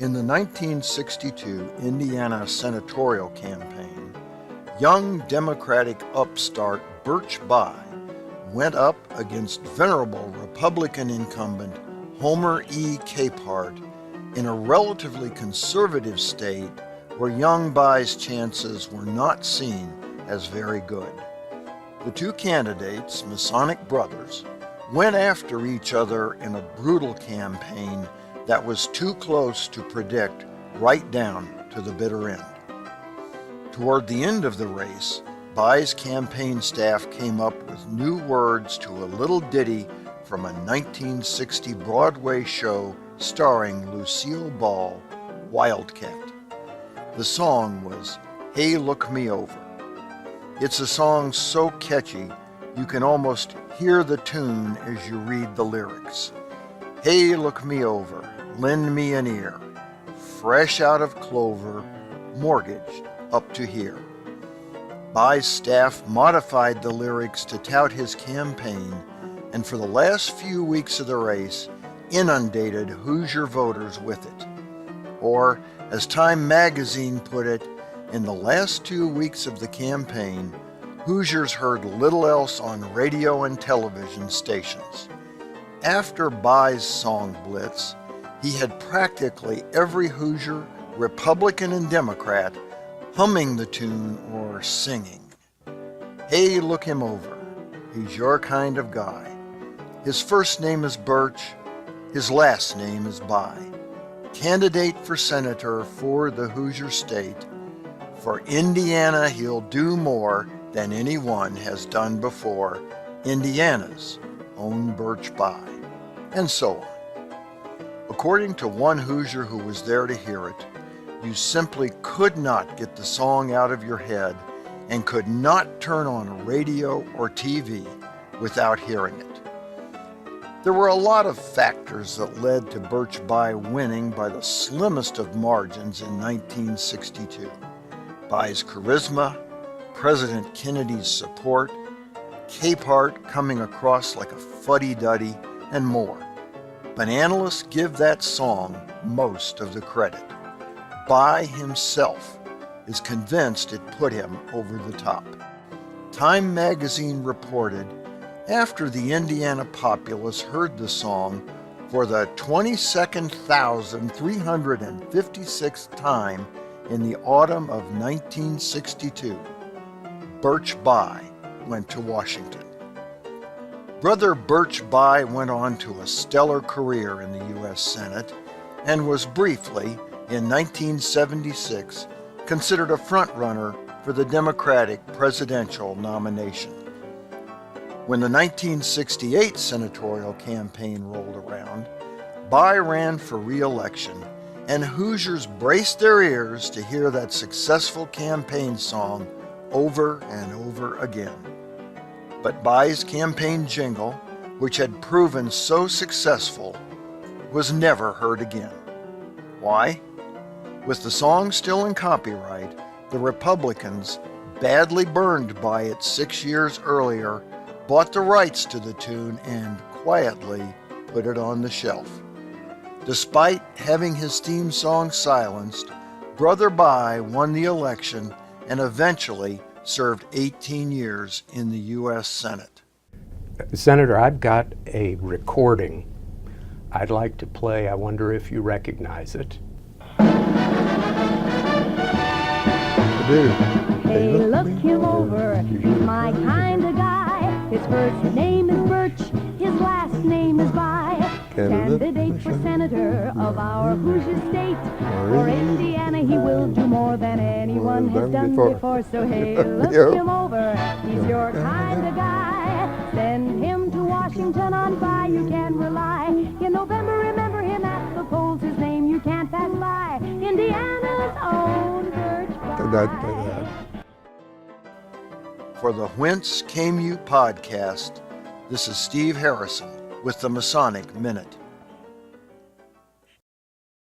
In the 1962 Indiana senatorial campaign, young Democratic upstart Birch Bayh went up against venerable Republican incumbent Homer E. Capehart in a relatively conservative state where young Bayh's chances were not seen as very good. The two candidates, Masonic brothers, went after each other in a brutal campaign that was too close to predict right down to the bitter end. Toward the end of the race, Bayh's campaign staff came up with new words to a little ditty from a 1960 Broadway show starring Lucille Ball, Wildcat. The song was "Hey, Look Me Over." It's a song so catchy you can almost hear the tune as you read the lyrics. Hey, look me over, lend me an ear, fresh out of clover, mortgaged up to here. Bayh's staff modified the lyrics to tout his campaign, and for the last few weeks of the race, inundated Hoosier voters with it. Or, as Time magazine put it, in the last 2 weeks of the campaign, Hoosiers heard little else on radio and television stations. After Bayh's song blitz, he had practically every Hoosier, Republican and Democrat, humming the tune or singing. Hey, look him over. He's your kind of guy. His first name is Birch. His last name is Bayh. Candidate for senator for the Hoosier State. For Indiana, he'll do more than anyone has done before. Indiana's own Birch Bayh. And so on. According to one Hoosier who was there to hear it, you simply could not get the song out of your head and could not turn on radio or TV without hearing it. There were a lot of factors that led to Birch Bayh winning by the slimmest of margins in 1962. Bayh's charisma, President Kennedy's support, Capehart coming across like a fuddy-duddy, and more. But analysts give that song most of the credit. Bayh himself is convinced it put him over the top. Time magazine reported, after the Indiana populace heard the song for the 22,356th time in the autumn of 1962, Birch Bayh went to Washington. Brother Birch Bayh went on to a stellar career in the U.S. Senate and was briefly, in 1976, considered a front-runner for the Democratic presidential nomination. When the 1968 senatorial campaign rolled around, Bayh ran for re-election, and Hoosiers braced their ears to hear that successful campaign song over and over again. But Bayh's campaign jingle, which had proven so successful, was never heard again. Why? With the song still in copyright, the Republicans, badly burned by it 6 years earlier, bought the rights to the tune and quietly put it on the shelf. Despite having his theme song silenced, Brother Bayh won the election and eventually served 18 years in the U.S. Senate. Senator, I've got a recording I'd like to play. I wonder if you recognize it. I do. Hey, look him over, he's my kind of guy. His first name is Birch, his last name is Bayh. Candidate for senator of our Hoosier State. For Indiana, he will do more than anyone has done before. So hey, look him over, he's your kind of guy. Send him to Washington on Bayh, you can rely. In November, remember him at the polls, his name you can't pass by. Indiana's own Birch Bayh. For the Whence Came You podcast, this is Steve Harrison with the Masonic Minute.